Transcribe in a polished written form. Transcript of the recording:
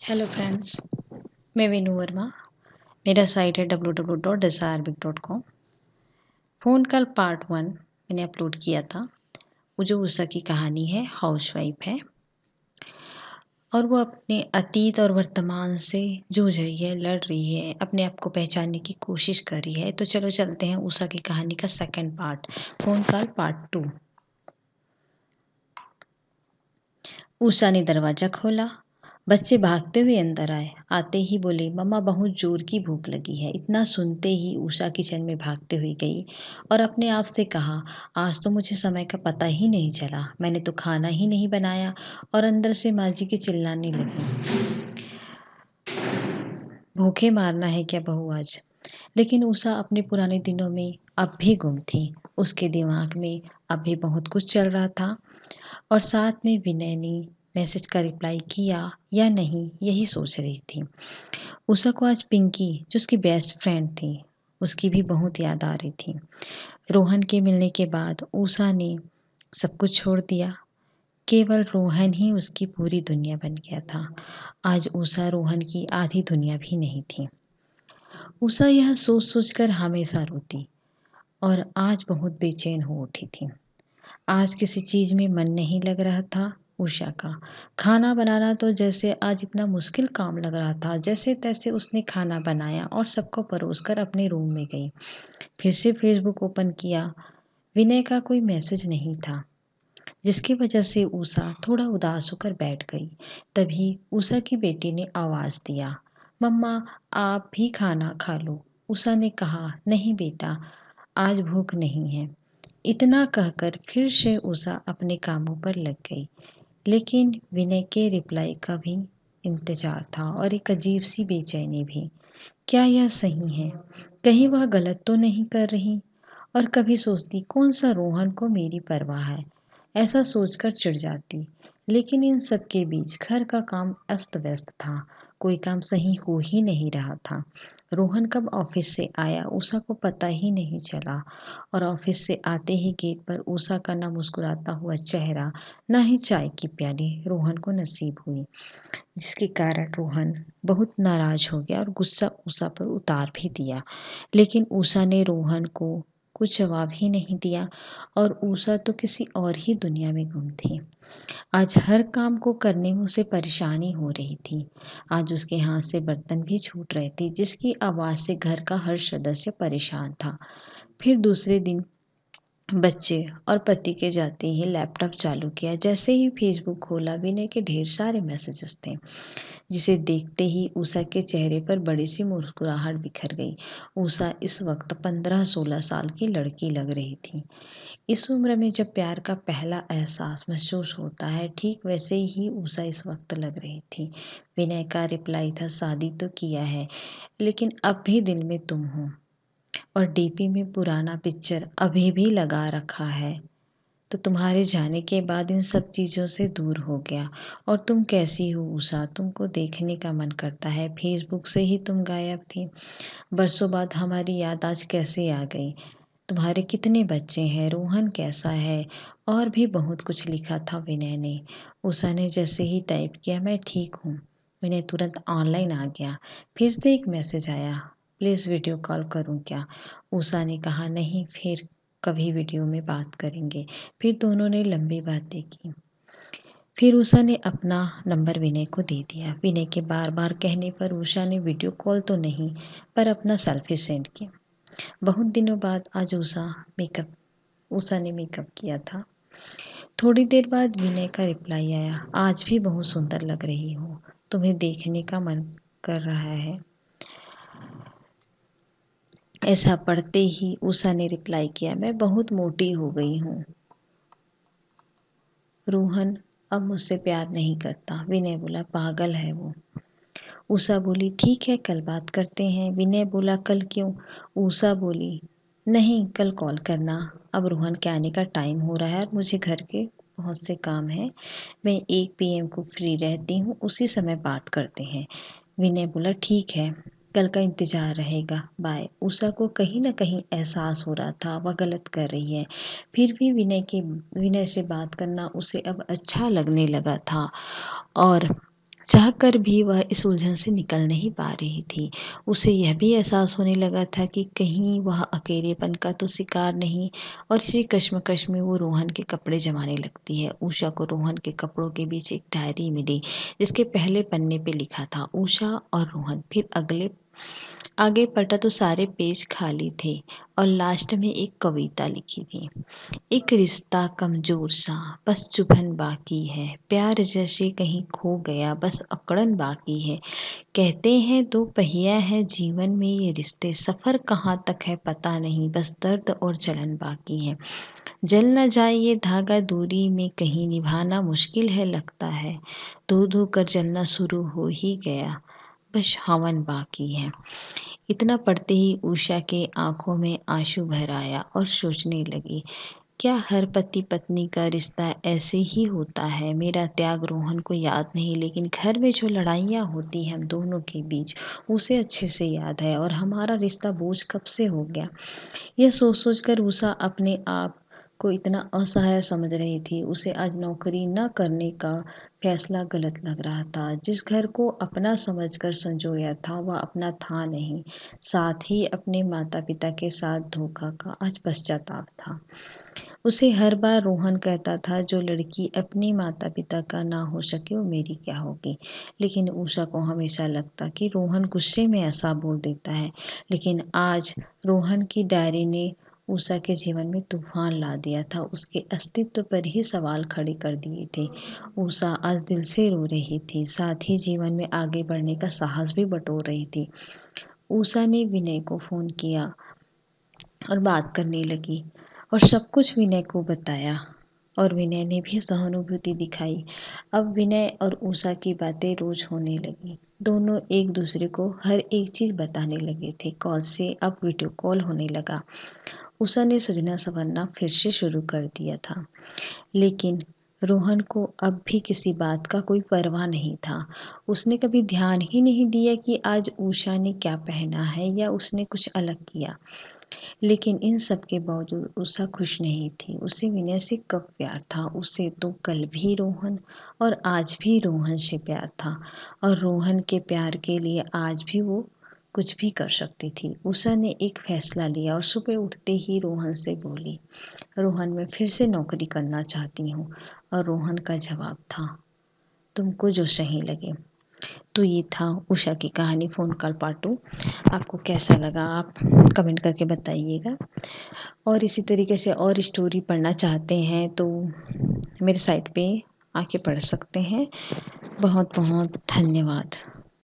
Hello friends, मैं वीनू वर्मा। मेरा site है www.desirebig.com। फ़ोन कॉल पार्ट 1 मैंने अपलोड किया था। वो जो उषा की कहानी है, हाउसवाइफ है और वो अपने अतीत और वर्तमान से जूझ रही है, लड़ रही है, अपने आप को पहचानने की कोशिश कर रही है। तो चलो चलते हैं उषा की कहानी का second part, phone call part 2। Usha ने दरवाज़ा खोला। बच्चे भागते हुए अंदर आए। आते ही बोले, मम्मा बहुत जोर की भूख लगी है। इतना सुनते ही उषा किचन में भागते हुए गई और अपने आप से कहा, आज तो मुझे समय का पता ही नहीं चला। मैंने तो खाना ही नहीं बनाया। और अंदर से माँ जी के चिल्लाने लगी, भूखे मारना है क्या बहू आज। लेकिन उषा अपने पुराने दिनों में अब भी गुम थी। उसके दिमाग में अब भी बहुत कुछ चल रहा था और साथ में विनय ने मैसेज का रिप्लाई किया या नहीं, यही सोच रही थी। उषा को आज पिंकी, जो उसकी बेस्ट फ्रेंड थी, उसकी भी बहुत याद आ रही थी। रोहन के मिलने के बाद उषा ने सब कुछ छोड़ दिया। केवल रोहन ही उसकी पूरी दुनिया बन गया था। आज उषा रोहन की आधी दुनिया भी नहीं थी। उषा यह सोच सोच कर हमेशा रोती और आज बहुत बेचैन हो उठी थी। आज किसी चीज़ में मन नहीं लग रहा था उषा का। खाना बनाना तो जैसे आज इतना मुश्किल काम लग रहा था। जैसे तैसे उसने खाना बनाया और सबको परोसकर अपने रूम में गई। फिर से फेसबुक ओपन किया। विनय का कोई मैसेज नहीं था, जिसकी वजह से उषा थोड़ा उदास होकर बैठ गई। तभी उषा की बेटी ने आवाज़ दिया, मम्मा आप भी खाना खा लो। उषा ने कहा, नहीं बेटा, आज भूख नहीं है। इतना कहकर फिर से उषा अपने कामों पर लग गई। लेकिन विनय के रिप्लाई का भी इंतजार था और एक अजीब सी बेचैनी भी। क्या यह सही है? कहीं वह गलत तो नहीं कर रही? और कभी सोचती, कौन सा रोहन को मेरी परवाह है। ऐसा सोचकर चिढ़ जाती। लेकिन इन सब के बीच घर का काम अस्त व्यस्त था। कोई काम सही हो ही नहीं रहा था। रोहन कब ऑफिस से आया उषा को पता ही नहीं चला और ऑफिस से आते ही गेट पर उषा का ना मुस्कुराता हुआ चेहरा, ना ही चाय की प्याली रोहन को नसीब हुई, जिसके कारण रोहन बहुत नाराज हो गया और गुस्सा उषा पर उतार भी दिया। लेकिन उषा ने रोहन को कुछ जवाब ही नहीं दिया और उषा तो किसी और ही दुनिया में गुम थी। आज हर काम को करने में उसे परेशानी हो रही थी। आज उसके हाथ से बर्तन भी छूट रहे थे, जिसकी आवाज़ से घर का हर सदस्य परेशान था। फिर दूसरे दिन बच्चे और पति के जाते ही लैपटॉप चालू किया। जैसे ही फेसबुक खोला, विनय के ढेर सारे मैसेजेस थे, जिसे देखते ही उषा के चेहरे पर बड़ी सी मुस्कुराहट बिखर गई। उषा इस वक्त 15-16 साल की लड़की लग रही थी। इस उम्र में जब प्यार का पहला एहसास महसूस होता है, ठीक वैसे ही उषा इस वक्त लग रही थी। विनय का रिप्लाई था, शादी तो किया है लेकिन अब भी दिल में तुम हो, और डीपी में पुराना पिक्चर अभी भी लगा रखा है। तो तुम्हारे जाने के बाद इन सब चीज़ों से दूर हो गया। और तुम कैसी हो उषा, तुमको देखने का मन करता है। फेसबुक से ही तुम गायब थी। बरसों बाद हमारी याद आज कैसे आ गई। तुम्हारे कितने बच्चे हैं, रोहन कैसा है, और भी बहुत कुछ लिखा था विनय ने। उषा ने जैसे ही टाइप किया, मैं ठीक हूँ, विनय तुरंत ऑनलाइन आ गया। फिर से एक मैसेज आया, प्लीज़ वीडियो कॉल करूँ क्या। उषा ने कहा, नहीं, फिर कभी वीडियो में बात करेंगे। फिर दोनों ने लंबी बातें की। फिर उषा ने अपना नंबर विनय को दे दिया। विनय के बार बार कहने पर उषा ने वीडियो कॉल तो नहीं, पर अपना सेल्फी सेंड किया। बहुत दिनों बाद आज उषा ने मेकअप किया था। थोड़ी देर बाद विनय का रिप्लाई आया, आज भी बहुत सुंदर लग रही हो, तुम्हें देखने का मन कर रहा है। ऐसा पढ़ते ही उषा ने रिप्लाई किया, मैं बहुत मोटी हो गई हूँ। रोहन अब मुझसे प्यार नहीं करता। विनय बोला, पागल है वो। उषा बोली, ठीक है कल बात करते हैं। विनय बोला, कल क्यों। उषा बोली, नहीं, कल कॉल करना। अब रोहन के आने का टाइम हो रहा है और मुझे घर के बहुत से काम हैं। मैं 1 PM को फ्री रहती हूँ, उसी समय बात करते हैं। विनय बोला, ठीक है, कल का इंतजार रहेगा, बाय। उषा को कहीं ना कहीं एहसास हो रहा था वह गलत कर रही है। फिर भी विनय से बात करना उसे अब अच्छा लगने लगा था और चाहकर भी वह इस उलझन से निकल नहीं पा रही थी। उसे यह भी एहसास होने लगा था कि कहीं वह अकेलेपन का तो शिकार नहीं, और इसी कश्मकश में वो रोहन के कपड़े जमाने लगती है। उषा को रोहन के कपड़ों के बीच एक डायरी मिली, जिसके पहले पन्ने पे लिखा था उषा और रोहन। फिर आगे पढ़ा तो सारे पेज खाली थे और लास्ट में एक कविता लिखी थी। एक रिश्ता कमजोर सा, बस चुभन बाकी है, प्यार जैसे कहीं खो गया, बस अकड़न बाकी है। कहते हैं दो पहिया है जीवन में ये रिश्ते, सफर कहाँ तक है पता नहीं, बस दर्द और जलन बाकी है। जल न जाए ये धागा दूरी में, कहीं निभाना मुश्किल है लगता है। धो धो कर जलना शुरू हो ही गया, बस हवन बाकी है। इतना पढ़ते ही उषा के आंखों में आंसू भर आया और सोचने लगी, क्या हर पति पत्नी का रिश्ता ऐसे ही होता है? मेरा त्याग रोहन को याद नहीं, लेकिन घर में जो लड़ाइयाँ होती हैं हम दोनों के बीच, उसे अच्छे से याद है, और हमारा रिश्ता बोझ कब से हो गया। यह सोच सोच कर उषा अपने आप को इतना असहाय समझ रही थी। उसे आज नौकरी न करने का फैसला गलत लग रहा था। जिस घर को अपना समझकर संजोया था वह अपना था नहीं। साथ ही अपने माता पिता के साथ धोखा का आज पश्चाताप था। उसे हर बार रोहन कहता था, जो लड़की अपने माता पिता का ना हो सके वो मेरी क्या होगी। लेकिन उषा को हमेशा लगता कि रोहन गुस्से में ऐसा बोल देता है। लेकिन आज रोहन की डायरी ने उषा के जीवन में तूफान ला दिया था। उसके अस्तित्व पर ही सवाल खड़े कर दिए थे। उषा आज दिल से रो रही थी, साथ ही जीवन में आगे बढ़ने का साहस भी बटोर रही थी। उषा ने विनय को फोन किया और बात करने लगी, और सब कुछ विनय को बताया, और विनय ने भी सहानुभूति दिखाई। अब विनय और उषा की बातें रोज होने लगी। दोनों एक दूसरे को हर एक चीज बताने लगे थे। कॉल से अब वीडियो कॉल होने लगा। उषा ने सजना संवरना फिर से शुरू कर दिया था, लेकिन रोहन को अब भी किसी बात का कोई परवाह नहीं था। उसने कभी ध्यान ही नहीं दिया कि आज उषा ने क्या पहना है या उसने कुछ अलग किया। लेकिन इन सब के बावजूद उषा खुश नहीं थी। उसे विनय से कब प्यार था? उसे तो कल भी रोहन और आज भी रोहन से प्यार था, और रोहन के प्यार के लिए आज भी वो कुछ भी कर सकती थी। उषा ने एक फैसला लिया और सुबह उठते ही रोहन से बोली, रोहन मैं फिर से नौकरी करना चाहती हूँ। और रोहन का जवाब था, तुमको जो सही लगे। तो ये था उषा की कहानी फ़ोन कॉल पार्ट 2। आपको कैसा लगा आप कमेंट करके बताइएगा, और इसी तरीके से और स्टोरी पढ़ना चाहते हैं तो मेरे साइट पे आके पढ़ सकते हैं। बहुत बहुत धन्यवाद।